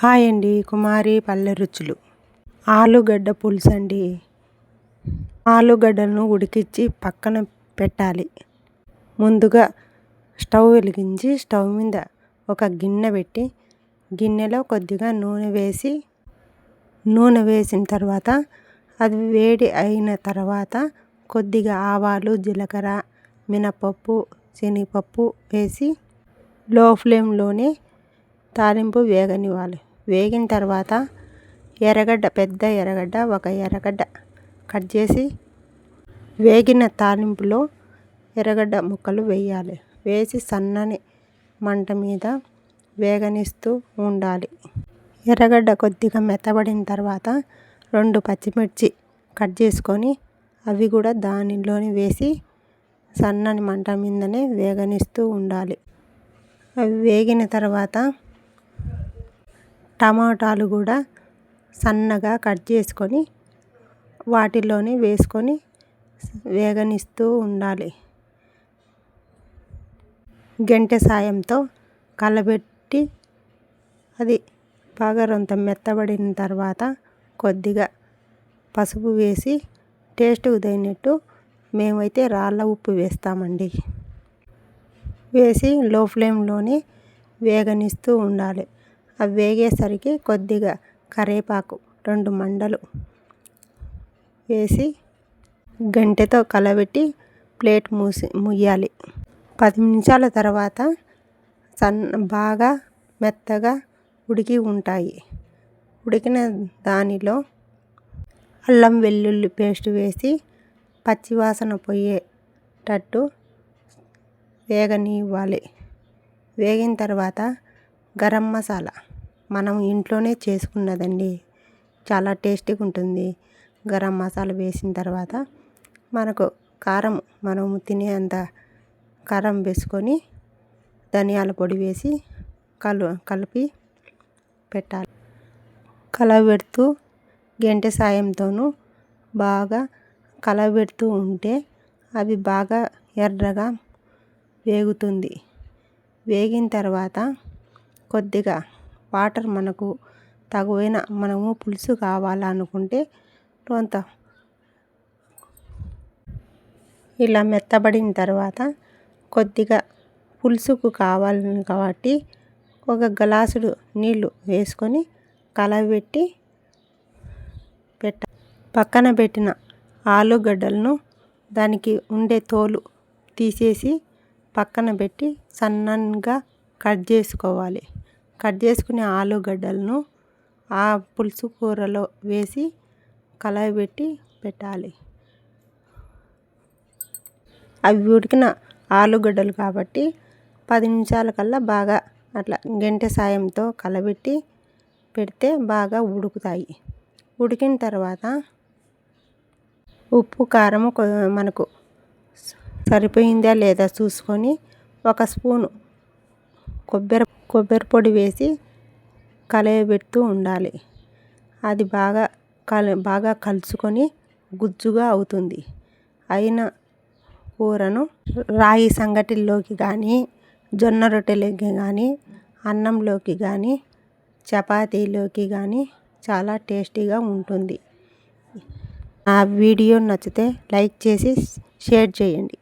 Hi అండి, కుమారి పల్లె రుచులు. ఆలుగడ్డ పులుసు అండి. ఆలుగడ్డలను ఉడికించి పక్కన పెట్టాలి. ముందుగా స్టవ్ వెలిగించి స్టవ్ మీద ఒక గిన్నె పెట్టి గిన్నెలో కొద్దిగా నూనె వేసిన తర్వాత అది వేడి అయిన తర్వాత కొద్దిగా ఆవాలు, జీలకర్ర, మినపప్పు, శనగపప్పు వేసి లో ఫ్లేమ్లోనే తాలింపు వేగనివ్వాలి. వేగిన తర్వాత పెద్ద ఎర్రగడ్డ ఒక ఎర్రగడ్డ కట్ చేసి వేగిన తాలింపులో ఎర్రగడ్డ ముక్కలు వేయాలి. వేసి సన్నని మంట మీద వేగనిస్తూ ఉండాలి. ఎర్రగడ్డ కొద్దిగా మెత్తబడిన తర్వాత 2 పచ్చిమిర్చి కట్ చేసుకొని అవి కూడా దానిలోని వేసి సన్నని మంట మీదనే వేగనిస్తూ ఉండాలి. అవి వేగిన తర్వాత టమాటాలు కూడా సన్నగా కట్ చేసుకొని వాటిలోనే వేసుకొని వేగనిస్తూ ఉండాలి. గెంటె సాయంతో కలబెట్టి అది బాగా రొంత మెత్తబడిన తర్వాత కొద్దిగా పసుపు వేసి టేస్ట్కు తగినట్టు మేమైతే రాళ్ళ ఉప్పు వేస్తామండి. వేసి లో ఫ్లేమ్లోనే వేగనిస్తూ ఉండాలి. అవి వేగేసరికి కొద్దిగా కరివేపాకు 2 మండలు వేసి గంటెతో కలబెట్టి ప్లేట్ ముయ్యాలి. 10 నిమిషాల తర్వాత బాగా మెత్తగా ఉడికి ఉంటాయి. ఉడికిన దానిలో అల్లం వెల్లుల్లి పేస్ట్ వేసి పచ్చివాసన పోయేటట్టు వేగనివ్వాలి. వేగిన తర్వాత గరం మసాలా మనం ఇంట్లోనే చేసుకున్నదండి, చాలా టేస్టీగా ఉంటుంది. గరం మసాలా వేసిన తర్వాత మనకు కారం మనం తినేంత కారం వేసుకొని ధనియాల పొడి వేసి కలిపి పెట్టాలి. కలబెడుతూ గెంటె సాయంతోనూ బాగా కలబెడుతూ ఉంటే అవి బాగా ఎర్రగా వేగుతుంది. వేగిన తర్వాత కొద్దిగా వాటర్ మనకు తగువైన మనము పులుసు కావాలనుకుంటే కొంత ఇలా మెత్తబడిన తర్వాత కొద్దిగా పులుసుకు కావాలని కాబట్టి ఒక గ్లాసుడు నీళ్ళు వేసుకొని కలబెట్టి పక్కన పెట్టిన ఆలుగడ్డలను దానికి ఉండే తోలు తీసేసి పక్కన పెట్టి సన్నగా కట్ చేసుకోవాలి. కట్ చేసుకునే ఆలుగడ్డలను ఆ పులుసు కూరలో వేసి కలబెట్టి పెట్టాలి. అవి ఉడికిన ఆలుగడ్డలు కాబట్టి 10 నిమిషాల కల్లా బాగా అట్లా గెంటె సాయంతో కలబెట్టి పెడితే బాగా ఉడుకుతాయి. ఉడికిన తర్వాత ఉప్పు కారం మనకు సరిపోయిందా లేదా చూసుకొని 1 స్పూను కొబ్బరి పొడి వేసి కలయబెడుతూ ఉండాలి. అది బాగా కలుసుకొని గుజ్జుగా అవుతుంది. అయిన కూరను రాగి సంగటిలోకి కానీ, జొన్న రొట్టెలోకి కానీ, అన్నంలోకి కానీ, చపాతీలోకి కానీ చాలా టేస్టీగా ఉంటుంది. ఆ వీడియో నచ్చితే లైక్ చేసి షేర్ చేయండి.